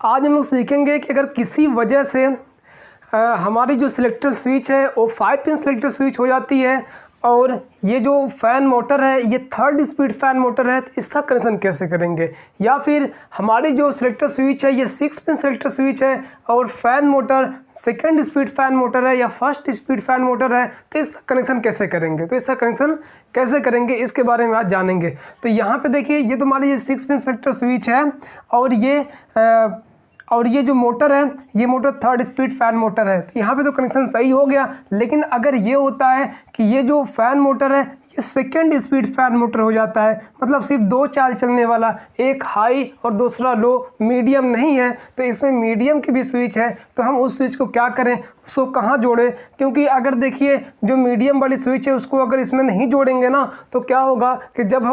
आज हम लोग सीखेंगे कि अगर किसी वजह से हमारी जो सिलेक्टर स्विच है वो 5 पिन सिलेक्टर स्विच हो जाती है और ये जो फ़ैन मोटर है ये 3rd स्पीड फ़ैन मोटर है, तो इसका कनेक्शन कैसे करेंगे। या फिर हमारी जो सिलेक्टर स्विच है ये 6 पिन सिलेक्टर स्विच है और fan motor 2nd speed fan motor है या 1st स्पीड फ़ैन मोटर है, तो इसका कनेक्शन कैसे करेंगे। तो इसका कनेक्शन कैसे करेंगे इसके बारे में आज जानेंगे। तो यहाँ पे देखिए ये तो हमारी ये 6 पिन सिलेक्टर स्विच है और ये जो मोटर है ये motor 3rd speed fan motor है। तो यहाँ पे तो कनेक्शन सही हो गया, लेकिन अगर ये होता है कि ये जो फ़ैन मोटर है ये 2nd स्पीड फ़ैन मोटर हो जाता है, मतलब सिर्फ 2 चाल चलने वाला, एक हाई और दूसरा लो, मीडियम नहीं है, तो इसमें मीडियम की भी स्विच है, तो हम उस स्विच को क्या करें, उसको कहाँ जोड़ें। क्योंकि अगर देखिए जो मीडियम वाली स्विच है उसको अगर इसमें नहीं जोड़ेंगे ना तो क्या होगा कि जब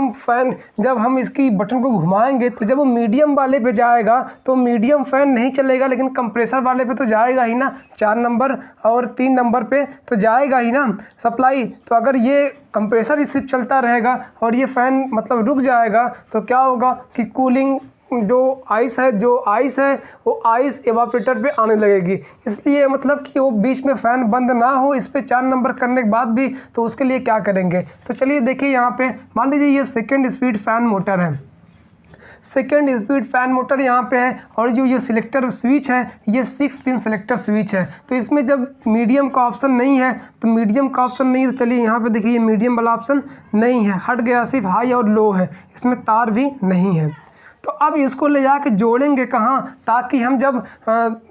हम इसकी बटन को घुमाएंगे तो जब वो मीडियम वाले पे जाएगा तो मीडियम फ़ैन नहीं चलेगा, लेकिन कंप्रेसर वाले पे तो जाएगा ही ना, 4 नंबर और 3 नंबर पे तो जाएगा ही ना सप्लाई। तो अगर ये कंप्रेसर ही सिर्फ चलता रहेगा और ये फ़ैन मतलब रुक जाएगा तो क्या होगा कि कूलिंग जो आइस है वो आइस एवापोरेटर पे आने लगेगी। इसलिए मतलब कि वो बीच में फ़ैन बंद ना हो इस पर 4 नंबर करने के बाद भी, तो उसके लिए क्या करेंगे। तो चलिए देखिए यहाँ पे मान लीजिए ये 2nd स्पीड फ़ैन मोटर है, 2nd स्पीड फ़ैन मोटर यहाँ पे है और जो ये सिलेक्टर स्विच है ये 6 पिन सिलेक्टर स्विच है। तो इसमें जब मीडियम का ऑप्शन नहीं है तो चलिए यहाँ पे देखिए ये मीडियम वाला ऑप्शन नहीं है, हट गया, सिर्फ हाई और लो है, इसमें तार भी नहीं है। तो अब इसको ले जाके जोड़ेंगे कहाँ, ताकि हम जब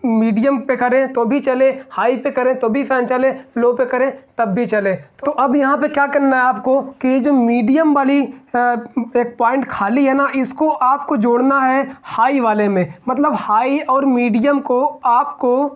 मीडियम पे करें तो भी चले, हाई पे करें तो भी फ़ैन चले, लो पे करें तब भी चले। तो अब यहाँ पे क्या करना है आपको कि ये जो मीडियम वाली एक पॉइंट खाली है ना, इसको आपको जोड़ना है हाई वाले में, मतलब हाई और मीडियम को आपको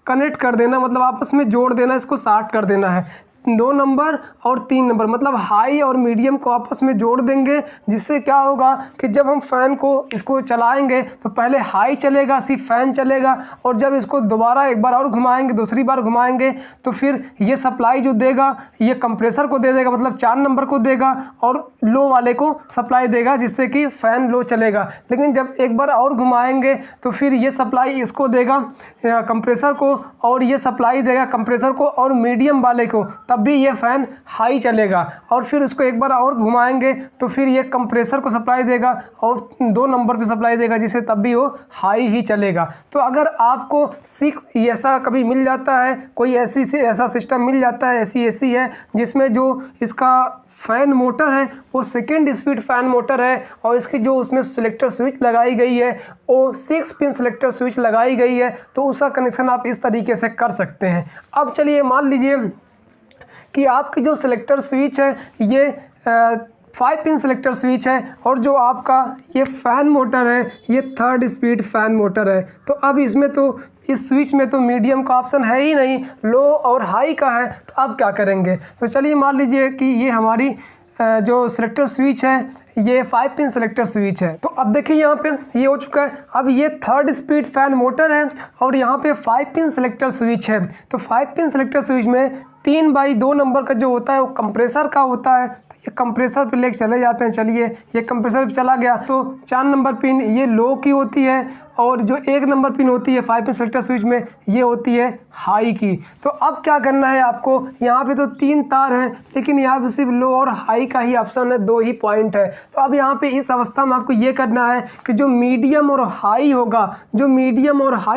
कनेक्ट कर देना, मतलब आपस में जोड़ देना, इसको शार्ट कर देना है। 2 नंबर और 3 नंबर मतलब हाई और मीडियम को आपस में जोड़ देंगे, जिससे क्या होगा कि जब हम फ़ैन को इसको चलाएंगे तो पहले हाई चलेगा, सिर्फ फ़ैन चलेगा, और जब इसको दोबारा एक बार और घुमाएंगे, दूसरी बार घुमाएंगे, तो फिर ये सप्लाई जो देगा ये कंप्रेसर को दे देगा, मतलब 4 नंबर को देगा और लो वाले को सप्लाई देगा, जिससे कि फ़ैन लो चलेगा। लेकिन जब एक बार और घुमाएंगे तो फिर ये सप्लाई इसको देगा कंप्रेसर को, और ये सप्लाई देगा कंप्रेसर को और मीडियम वाले को, तब भी ये फ़ैन हाई चलेगा। और फिर उसको एक बार और घुमाएंगे तो फिर ये कंप्रेसर को सप्लाई देगा और 2 नंबर पे सप्लाई देगा, जिससे तब भी वो हाई ही चलेगा। तो अगर आपको 6 ऐसा कभी मिल जाता है, कोई ऐसा सिस्टम मिल जाता है, ऐसी एसी है जिसमें जो इसका फ़ैन मोटर है वो 2nd स्पीड फ़ैन मोटर है और इसकी जो उसमें सिलेक्टर स्विच लगाई गई है वो 6 पिन सिलेक्टर स्विच लगाई गई है, तो उसका कनेक्शन आप इस तरीके से कर सकते हैं। अब चलिए मान लीजिए कि आपकी जो सिलेक्टर स्विच है ये 5 पिन सिलेक्टर स्विच है और जो आपका ये फ़ैन मोटर है ये 3rd स्पीड फ़ैन मोटर है। तो अब इसमें तो इस स्विच में तो मीडियम का ऑप्शन है ही नहीं, लो और हाई का है, तो अब क्या करेंगे। तो चलिए मान लीजिए कि ये हमारी जो सिलेक्टर स्विच है ये 5 पिन सिलेक्टर स्विच है। तो अब देखिए यहाँ पे ये हो चुका है। अब ये 3rd स्पीड फ़ैन मोटर है और यहाँ पे 5 पिन सिलेक्टर स्विच है। तो 5 पिन सिलेक्टर स्विच में 3/2 नंबर का जो होता है वो कंप्रेसर का होता है, तो ये कंप्रेसर पे लेके चले जाते हैं। चलिए ये कंप्रेसर पे चला गया, तो 4 नंबर पिन ये लो की होती है और जो 1 नंबर पिन होती है 5 पिन सिलेक्टर स्विच में ये होती है हाई की। तो अब क्या करना है आपको, यहाँ पे तो 3 तार हैं लेकिन यहाँ पे सिर्फ लो और हाई का ही ऑप्शन है, 2 ही पॉइंट है। तो अब यहाँ पे इस अवस्था में आपको ये करना है कि जो मीडियम और हाई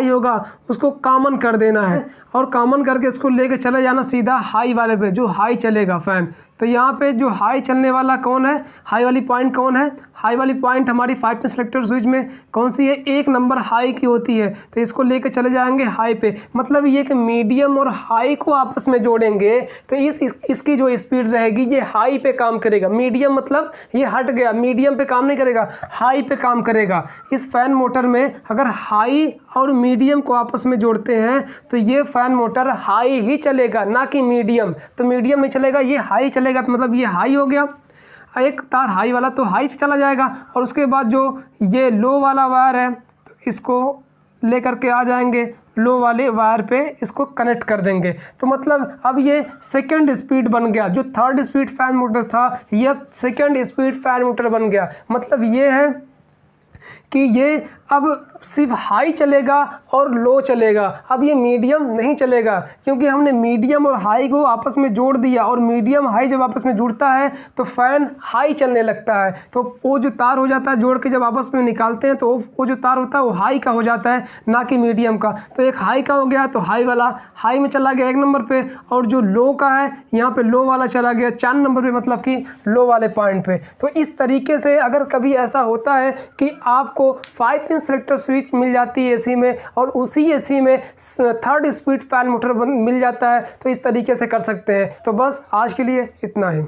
होगा उसको कॉमन कर देना है और कॉमन करके इसको लेके चले जाना सीधा हाई वाले पे, जो हाई चलेगा फ़ैन। तो यहाँ पे जो हाई चलने वाला कौन है, हाई वाली पॉइंट कौन है, हाई वाली पॉइंट हमारी 5 पिन सिलेक्टर स्विच में कौन सी है, 1 नंबर हाई की होती है। तो इसको लेके चले जाएंगे हाई पे, मतलब ये कि मीडियम और हाई को आपस में जोड़ेंगे तो इसकी जो स्पीड रहेगी ये हाई पे काम करेगा। मीडियम मतलब ये हट गया, मीडियम पे काम नहीं करेगा, हाई पे काम करेगा। इस फ़ैन मोटर में अगर हाई और मीडियम को आपस में जोड़ते हैं तो ये फ़ैन मोटर हाई ही चलेगा, ना कि मीडियम। तो मीडियम नहीं चलेगा, ये हाई चलेगा, तो मतलब ये हाई हो गया, एक तार हाई वाला तो हाई पे चला जाएगा और उसके बाद जो ये लो वाला वायर है तो इसको लेकर के आ जाएंगे लो वाले वायर पे, इसको कनेक्ट कर देंगे। तो मतलब अब ये 2nd स्पीड बन गया, जो 3rd स्पीड फ़ैन मोटर था ये 2nd स्पीड फ़ैन मोटर बन गया। मतलब ये है कि ये अब सिर्फ हाई चलेगा और लो चलेगा, अब ये मीडियम नहीं चलेगा, क्योंकि हमने मीडियम और हाई को आपस में जोड़ दिया, और मीडियम हाई जब आपस में जुड़ता है तो फ़ैन हाई चलने लगता है। तो वो जो तार हो जाता है जोड़ के जब आपस में निकालते हैं तो वो जो तार होता है वो हाई का हो जाता है, ना कि मीडियम का। तो एक हाई का हो गया तो हाई वाला हाई में चला गया 1 नंबर पे, और जो लो का है यहाँ पे लो वाला चला गया 4 नंबर पे, मतलब कि लो वाले पॉइंट पे। तो इस तरीके से अगर कभी ऐसा होता है कि आपको 5 पिन सेलेक्टर स्विच मिल जाती है एसी में, और उसी एसी में 3rd स्पीड फैन मोटर मिल जाता है, तो इस तरीके से कर सकते हैं। तो बस आज के लिए इतना ही।